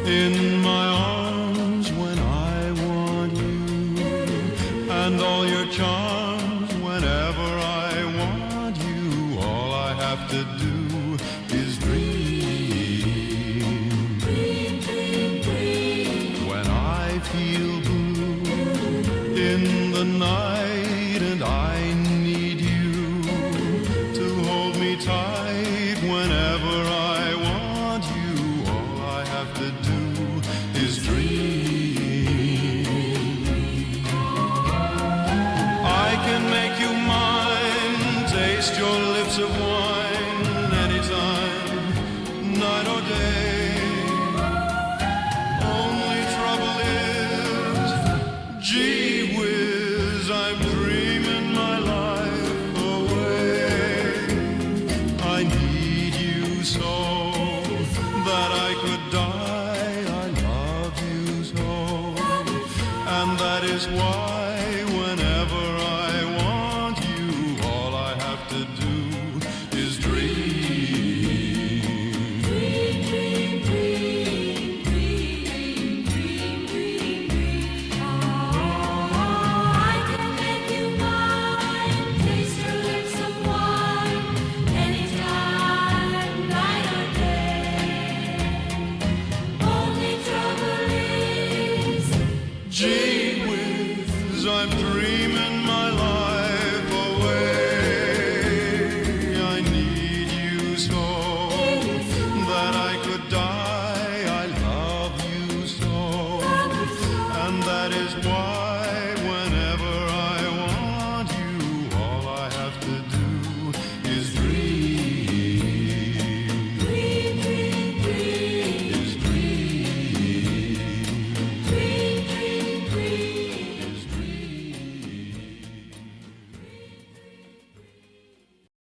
in my arms when I want you, and all your charms whenever I want you. All I have to do is dream. Dream, dream, dream. When I feel blue in the night and I need you to hold me tight whenever I want you. All I have to do is dream. I can make you mine, taste your lips of wine anytime, night or day. Only trouble is, gee whiz, I'm dreaming my life away. I need you so that I could die. I love you so, and that is why whenever I want you, all I have to do is dream. Dream, dream, dream, dream, dream, dream, dream. Oh, I can make you mine, taste your lips of wine, anytime, night or day. Only trouble is, Gee whiz, I'm